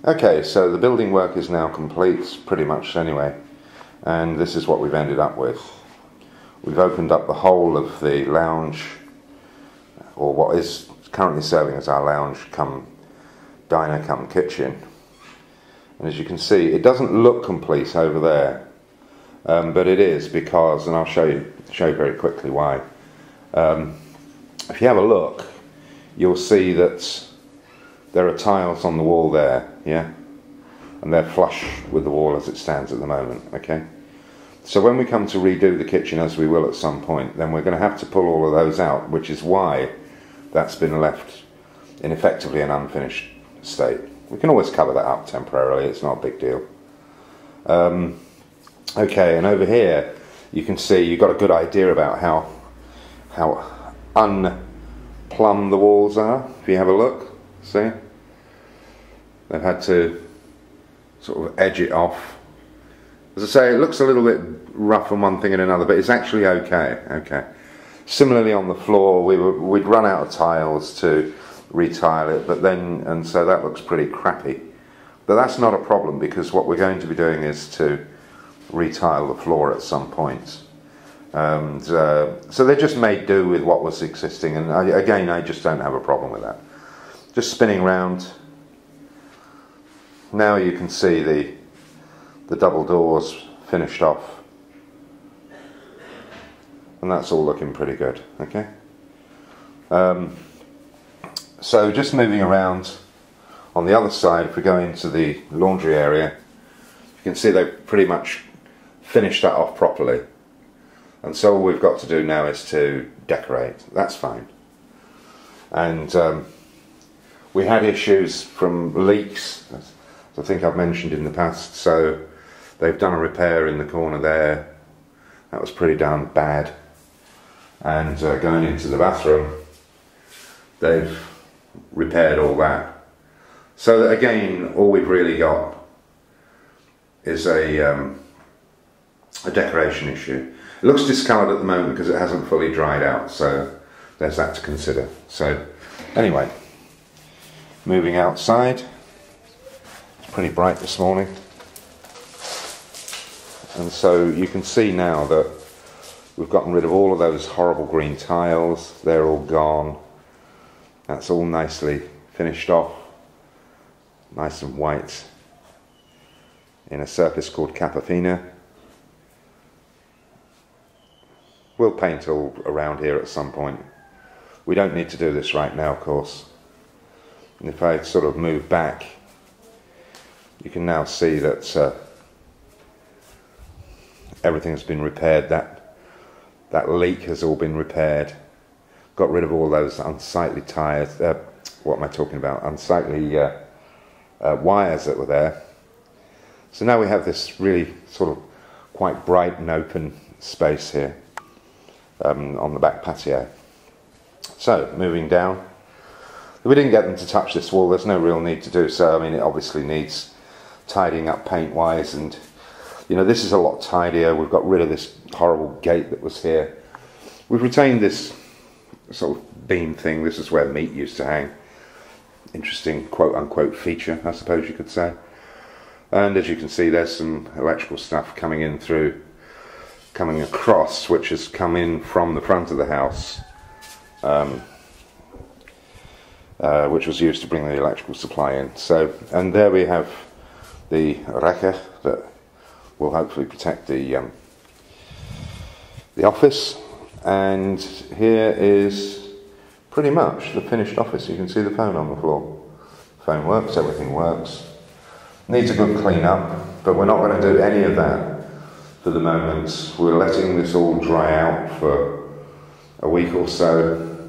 Okay, so the building work is now complete, pretty much anyway, and this is what we've ended up with. We've opened up the whole of the lounge, or what is currently serving as our lounge come diner come kitchen, and as you can see it doesn't look complete over there, but it is, because, and I'll show you very quickly why. If you have a look, you'll see that there are tiles on the wall there, yeah? And they're flush with the wall as it stands at the moment, okay? So when we come to redo the kitchen, as we will at some point, then we're going to have to pull all of those out, which is why that's been left in effectively an unfinished state. We can always cover that up temporarily, it's not a big deal. Okay, and over here you can see you've got a good idea about how unplumbed the walls are. If you have a look, see? They've had to sort of edge it off. As I say, it looks a little bit rough on one thing and another, but it's actually okay. Similarly on the floor, we'd run out of tiles to retile it, and so that looks pretty crappy. But that's not a problem, because what we're going to be doing is to retile the floor at some point. And so they just made do with what was existing, and I just don't have a problem with that. Just spinning round. Now you can see the double doors finished off, and that's all looking pretty good, okay? So just moving around on the other side, if we go into the laundry area, you can see they've pretty much finished that off properly, and so all we've got to do now is to decorate. That's fine. And we had issues from leaks, as I think I've mentioned in the past, so they've done a repair in the corner there. That was pretty damn bad. And going into the bathroom, they've repaired all that. So again, all we've really got is a decoration issue. It looks discoloured at the moment because it hasn't fully dried out, so there's that to consider. So anyway, moving outside. It's pretty bright this morning, and so you can see now that we've gotten rid of all of those horrible green tiles. They're all gone. That's all nicely finished off, nice and white, in a surface called Capafina. We'll paint all around here at some point. We don't need to do this right now, of course. And if I sort of move back, you can now see that everything's been repaired. That leak has all been repaired. Got rid of all those unsightly tires. What am I talking about? Unsightly wires that were there. So now we have this really sort of quite bright and open space here on the back patio. So moving down, we didn't get them to touch this wall. There's no real need to do so. I mean, it obviously needs tidying up paint wise, and you know, this is a lot tidier. We've got rid of this horrible gate that was here. We've retained this sort of beam thing. This is where meat used to hang. Interesting quote unquote feature, I suppose you could say. And as you can see, there's some electrical stuff coming across, which has come in from the front of the house, which was used to bring the electrical supply in. So, and there we have the rekker that will hopefully protect the office, and here is pretty much the finished office. You can see the phone on the floor. The phone works, everything works. Needs a good clean up, but we're not going to do any of that for the moment. We're letting this all dry out for a week or so.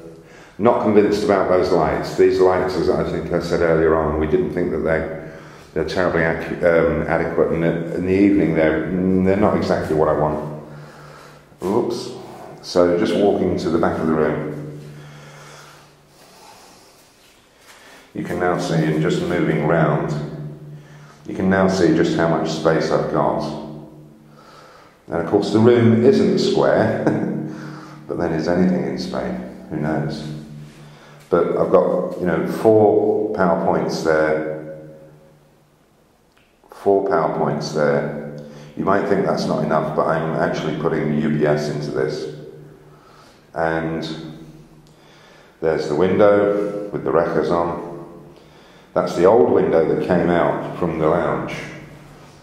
Not convinced about those lights. These lights, as I think I said earlier on, we didn't think that they're terribly adequate, and in the evening they're not exactly what I want. Oops. So just walking to the back of the room, you can now see, and just moving round, you can now see just how much space I've got. And of course the room isn't square, but then is anything in Spain? Who knows? But I've got, you know, 4 power points there, 4 power points there. You might think that's not enough, but I'm actually putting UPS into this. And there's the window with the wreckers on. That's the old window that came out from the lounge.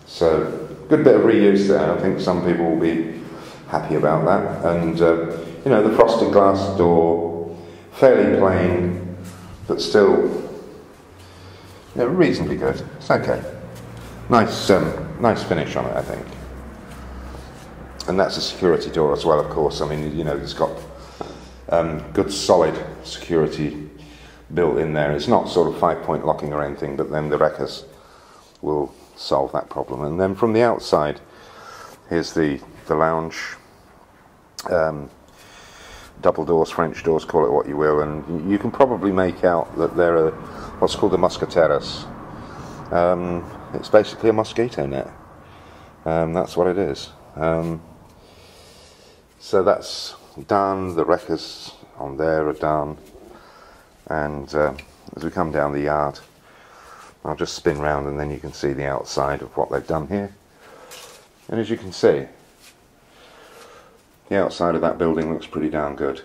So, good bit of reuse there. I think some people will be happy about that. And, you know, the frosted glass door, fairly plain, but still, you know, reasonably good. It's okay. Nice, nice finish on it, I think. And that's a security door as well, of course. I mean, you know, it's got good solid security built in there. It's not sort of 5-point locking or anything, but then the wreckers will solve that problem. And then from the outside, here's the lounge. Double doors, French doors, call it what you will, and you can probably make out that there are what's called the mosquiteros. It's basically a mosquito net. That's what it is. So that's done. The wreckers on there are done, and as we come down the yard, I'll just spin round and then you can see the outside of what they've done here. And as you can see, the outside of that building looks pretty darn good.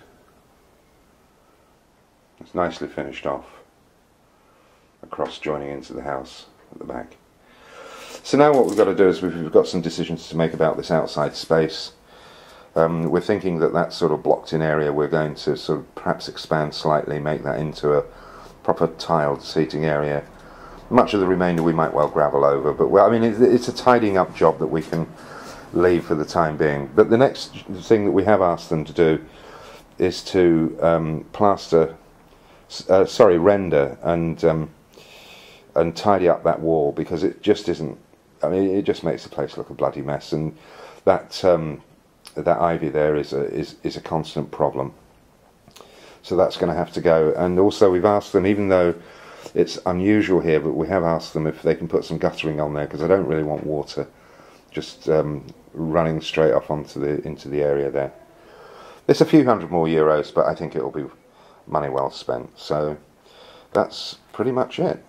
It's nicely finished off, across joining into the house at the back. So now what we've got to do is we've got some decisions to make about this outside space. We're thinking that that sort of blocked in area we're going to sort of perhaps expand slightly, make that into a proper tiled seating area. Much of the remainder we might well gravel over, but well, I mean it's a tidying up job that we can leave for the time being. But the next thing that we have asked them to do is to render and tidy up that wall, because it just isn't. I mean, it just makes the place look a bloody mess, and that that ivy there is a constant problem. So that's going to have to go. And also we've asked them, even though it's unusual here, but we have asked them if they can put some guttering on there, because I don't really want water just running straight off into the area there. It's a few hundred more euros, but I think it will be money well spent. So that's pretty much it.